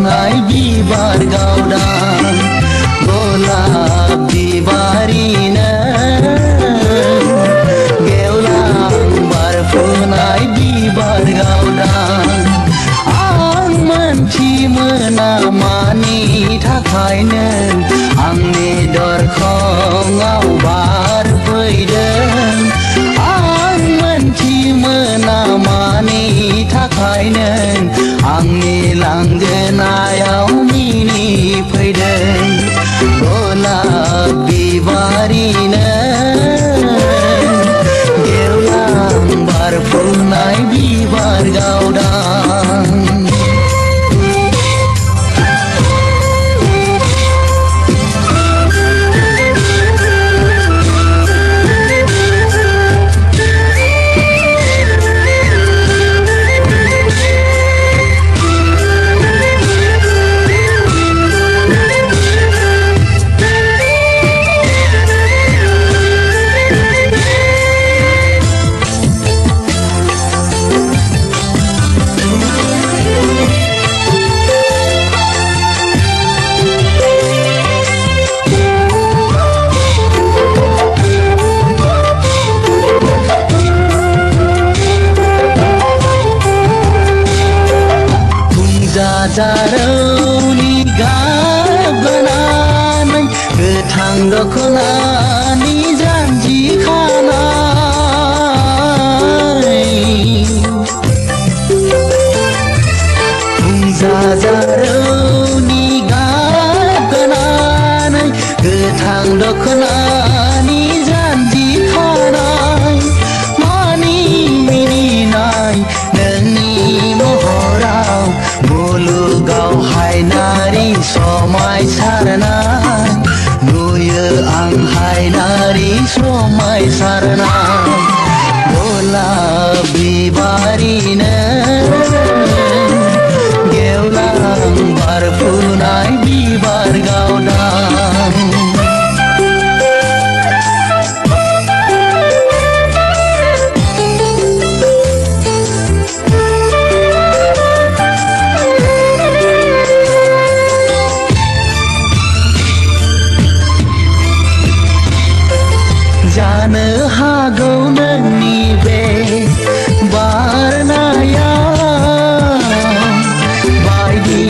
फुनाय बिबार गावदां गलाब बिबारिनो गेवलां बारफुनाय बिबार गावदां आं मोनथि मोना मानि थाखायनो आंनि दरखङाव बारफैदों आं मोनथि मोना मानि थाखायनो आंनि लांगोनायाव मिनिफैदों गलाब बिबारिनो गेवलां बारफुनाय बिबार गावदां जारौनि गाबगानानै गोथां दखनानि जानजि खानाय जारौनि गाबगानानै गोथां दखनानि जानजि खानाय मानि मिनिनाय नोंनि महराव मुलुगाव हायनारि समायसारनाय नुयो आं हायनारि समायसारनाय गलाब बिबारिनो गेवलां बारफुनाय बिबार गावदां जानो हागौ नोंनि बे बारनाया बायदि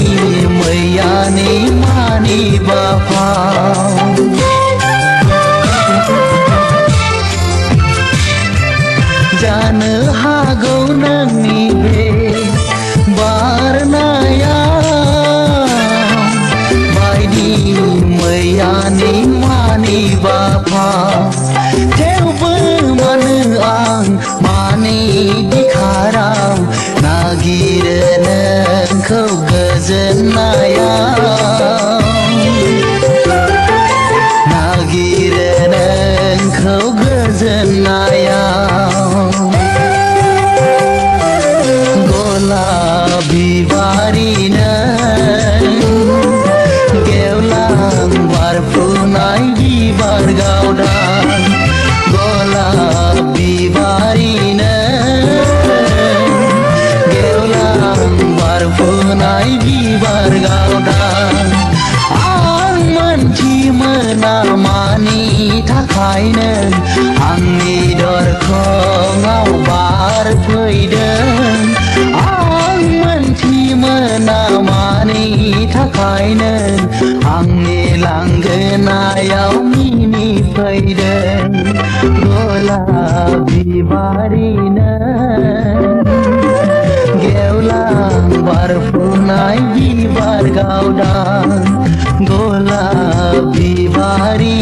मैयानि मानिबा फाव जानो हागौ नोंनि बे बारनाया बायदि मैयानि मानिबा फाव थेवबो मानो आं मानि बिखाराव नागिरो नोंखौ गोजोननायाव नागिरो नोंखौ गोजोननायाव गलाब बिबारिनो गेवलां बारफुनाय बिबार गावदां गलाब बिबारिनो गेवलां बारफुनाय बिबार गावदां आं मोनथि मोना मानि थाखायनो आंनि दरखङाव बारफैदों आं मोनथि मोना मानि थाखायनो आंनि लांगोनायाव मिनिफैदों गलाब बिबारिनो गेवलां बारफुनाय बिबार गावदां गलाब बिबारि